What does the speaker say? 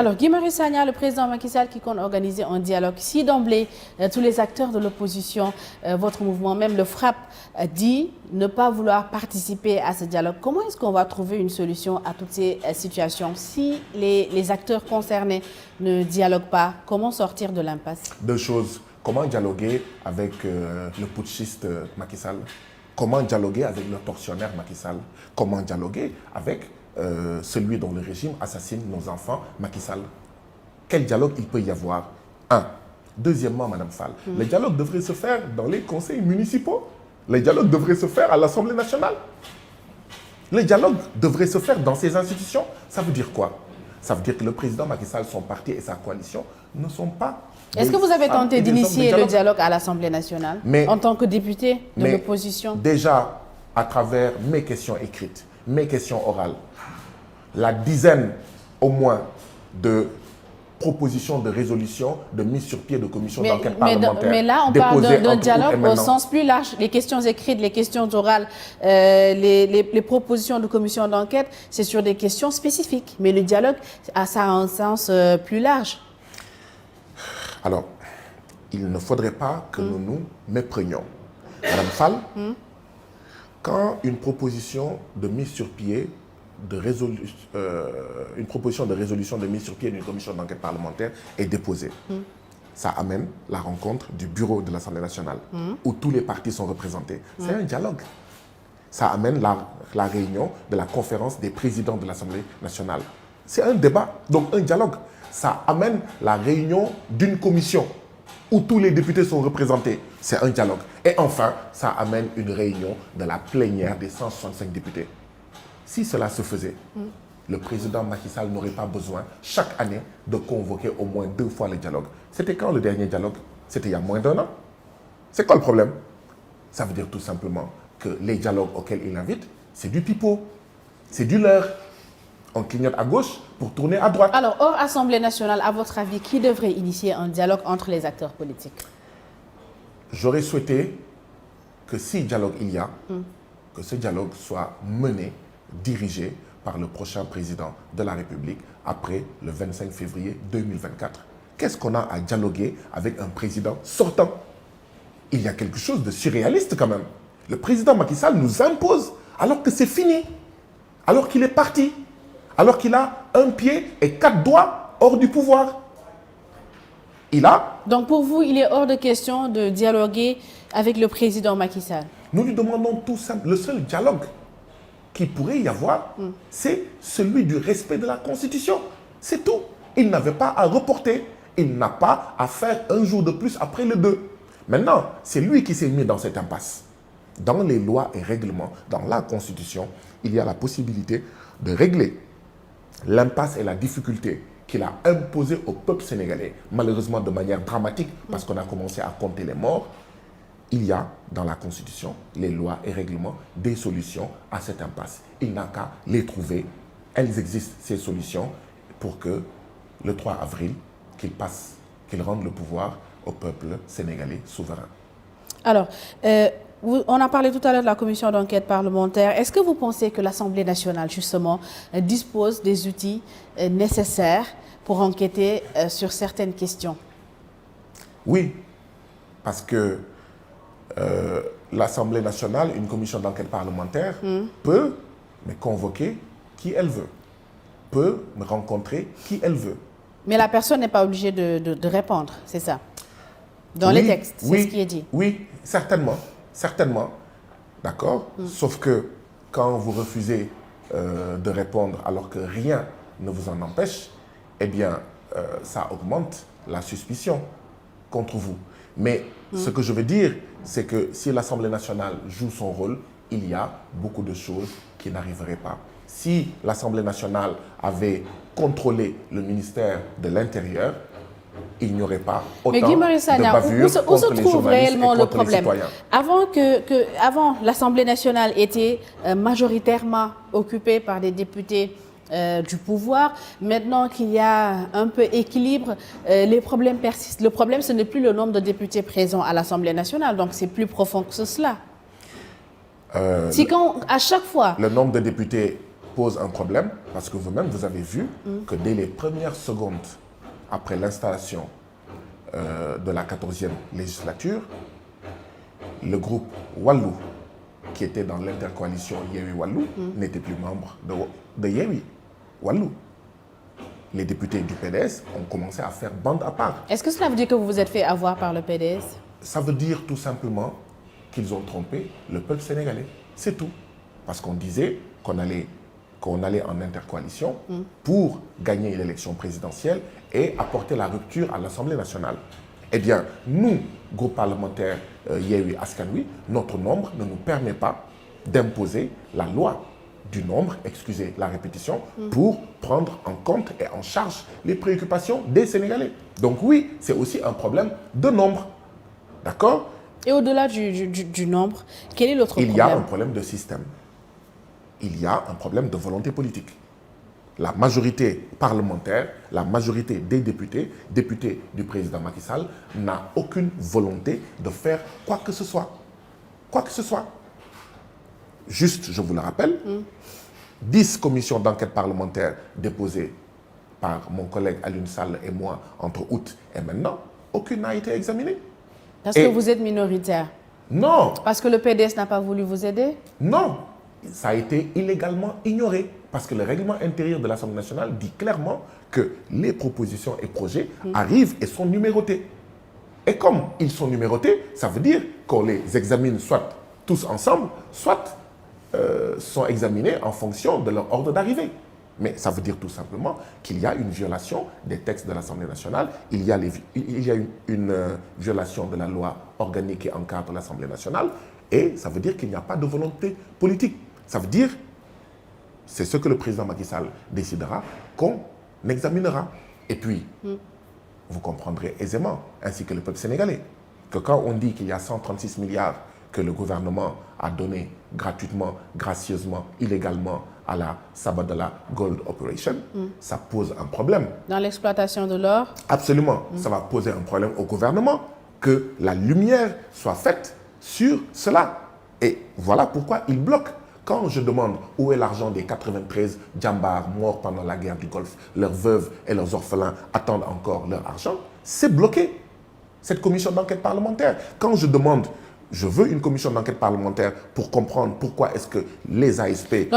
Alors, Guy Marius Sagna, le président Macky Sall, qui compte organiser un dialogue. Si d'emblée, tous les acteurs de l'opposition, votre mouvement, même le FRAPP, dit ne pas vouloir participer à ce dialogue, comment est-ce qu'on va trouver une solution à toutes ces situations? Si les acteurs concernés ne dialoguent pas, comment sortir de l'impasse? Deux choses. Comment dialoguer avec le putschiste Macky Sall? Comment dialoguer avec le tortionnaire Macky Sall? Comment dialoguer avec celui dont le régime assassine nos enfants, Macky Sall? Quel dialogue il peut y avoir? Un. Deuxièmement, Madame Fall, le dialogue devrait se faire dans les conseils municipaux. Le dialogue devrait se faire à l'Assemblée nationale. Le dialogue devrait se faire dans ces institutions. Ça veut dire quoi? Ça veut dire que le président Macky Sall, son parti et sa coalition ne sont pas... Est-ce que vous avez tenté d'initier le dialogue à l'Assemblée nationale en tant que député de l'opposition? Déjà, à travers mes questions écrites, mes questions orales, la dizaine au moins de propositions de résolution, de mise sur pied de commissions d'enquête parlementaire. Mais là, on parle d'un dialogue au sens plus large. Les questions écrites, les questions orales, les propositions de commissions d'enquête, c'est sur des questions spécifiques. Mais le dialogue, ça a un sens plus large. Alors, il ne faudrait pas que nous nous méprenions. Madame Fall, quand une proposition de mise sur pied une proposition de résolution de mise sur pied d'une commission d'enquête parlementaire est déposée, ça amène la rencontre du bureau de l'Assemblée nationale, où tous les partis sont représentés. C'est un dialogue. Ça amène la réunion de la conférence des présidents de l'Assemblée nationale. C'est un débat, donc un dialogue. Ça amène la réunion d'une commission où tous les députés sont représentés. C'est un dialogue. Et enfin, ça amène une réunion de la plénière des 165 députés. Si cela se faisait, le président Macky Sall n'aurait pas besoin chaque année de convoquer au moins 2 fois le dialogue. C'était quand le dernier dialogue? C'était il y a moins d'1 an. C'est quoi le problème? Ça veut dire tout simplement que les dialogues auxquels il invite, c'est du pipeau, c'est du leurre. On clignote à gauche pour tourner à droite. Alors, hors Assemblée nationale, à votre avis, qui devrait initier un dialogue entre les acteurs politiques? J'aurais souhaité que si dialogue il y a, que ce dialogue soit mené, dirigé par le prochain président de la République après le 25 février 2024. Qu'est-ce qu'on a à dialoguer avec un président sortant? Il y a quelque chose de surréaliste quand même. Le président Macky Sall nous impose alors que c'est fini, alors qu'il est parti, alors qu'il a 1 pied et 4 doigts hors du pouvoir. Donc pour vous, il est hors de question de dialoguer avec le président Macky Sall? Nous lui demandons tout simple, le seul dialogue qu'il pourrait y avoir, c'est celui du respect de la Constitution. C'est tout. Il n'avait pas à reporter. Il n'a pas à faire un jour de plus après le 2. Maintenant, c'est lui qui s'est mis dans cette impasse. Dans les lois et règlements, dans la Constitution, il y a la possibilité de régler l'impasse et la difficulté qu'il a imposée au peuple sénégalais, malheureusement de manière dramatique, parce qu'on a commencé à compter les morts. Il y a dans la Constitution, les lois et règlements, des solutions à cette impasse. Il n'a qu'à les trouver. Elles existent, ces solutions, pour que le 3 avril, qu'il rende le pouvoir au peuple sénégalais souverain. Alors, on a parlé tout à l'heure de la commission d'enquête parlementaire. Est-ce que vous pensez que l'Assemblée nationale, justement, dispose des outils nécessaires pour enquêter sur certaines questions? Oui, parce que l'Assemblée nationale, une commission d'enquête parlementaire, peut me convoquer qui elle veut, peut me rencontrer qui elle veut. Mais la personne n'est pas obligée de répondre, c'est ça? Dans les textes, c'est ce qui est dit. Oui, certainement. Certainement. D'accord? Sauf que quand vous refusez de répondre alors que rien ne vous en empêche, eh bien, ça augmente la suspicion contre vous. Mais ce que je veux dire, c'est que si l'Assemblée nationale joue son rôle, il y a beaucoup de choses qui n'arriveraient pas. Si l'Assemblée nationale avait contrôlé le ministère de l'Intérieur, il n'y aurait pas autant de bavures où se trouve réellement le problème? Avant, l'Assemblée nationale était majoritairement occupée par des députés du pouvoir. Maintenant qu'il y a un peu équilibre, les problèmes persistent. Le problème, ce n'est plus le nombre de députés présents à l'Assemblée nationale, donc c'est plus profond que cela. Si quand, à chaque fois... Le nombre de députés pose un problème parce que vous-même, vous avez vu que dès les premières secondes après l'installation de la 14e législature, le groupe Wallu, qui était dans l'intercoalition Yewwi Wallu, n'était plus membre de Yewwi Wallu. Les députés du PDS ont commencé à faire bande à part. Est-ce que cela veut dire que vous vous êtes fait avoir par le PDS? Ça veut dire tout simplement qu'ils ont trompé le peuple sénégalais. C'est tout. Parce qu'on disait qu'on allait en intercoalition pour gagner l'élection présidentielle et apporter la rupture à l'Assemblée nationale. Eh bien, nous, groupe parlementaire Yewwi Askan Wi, notre nombre ne nous permet pas d'imposer la loi du nombre, excusez la répétition, pour prendre en compte et en charge les préoccupations des Sénégalais. Donc oui, c'est aussi un problème de nombre. D'accord? Et au-delà du nombre, quel est l'autre problème? Il y a un problème de système. Il y a un problème de volonté politique. La majorité parlementaire, la majorité des députés du président Macky Sall, n'a aucune volonté de faire quoi que ce soit. Quoi que ce soit. Juste, je vous le rappelle, 10 commissions d'enquête parlementaire déposées par mon collègue Alioune Sall et moi entre août et maintenant, aucune n'a été examinée. Parce que vous êtes minoritaire? Non. Parce que le PDS n'a pas voulu vous aider? Non. Ça a été illégalement ignoré. Parce que le règlement intérieur de l'Assemblée nationale dit clairement que les propositions et projets arrivent et sont numérotés. Et comme ils sont numérotés, ça veut dire qu'on les examine soit tous ensemble, soit sont examinés en fonction de leur ordre d'arrivée. Mais ça veut dire tout simplement qu'il y a une violation des textes de l'Assemblée nationale, il y a une violation de la loi organique qui encadre l'Assemblée nationale, et ça veut dire qu'il n'y a pas de volonté politique. Ça veut dire, c'est ce que le président Macky Sall décidera, qu'on examinera. Et puis, vous comprendrez aisément, ainsi que le peuple sénégalais, que quand on dit qu'il y a 136 milliards que le gouvernement a donné gratuitement, gracieusement, illégalement à la Sabodala Gold Operation, ça pose un problème. Dans l'exploitation de l'or? Absolument. Ça va poser un problème au gouvernement que la lumière soit faite sur cela. Et voilà pourquoi il bloque. Quand je demande où est l'argent des 93 djambars morts pendant la guerre du Golfe, leurs veuves et leurs orphelins attendent encore leur argent, c'est bloqué, cette commission d'enquête parlementaire. Quand je demande, je veux une commission d'enquête parlementaire pour comprendre pourquoi est-ce que les ASP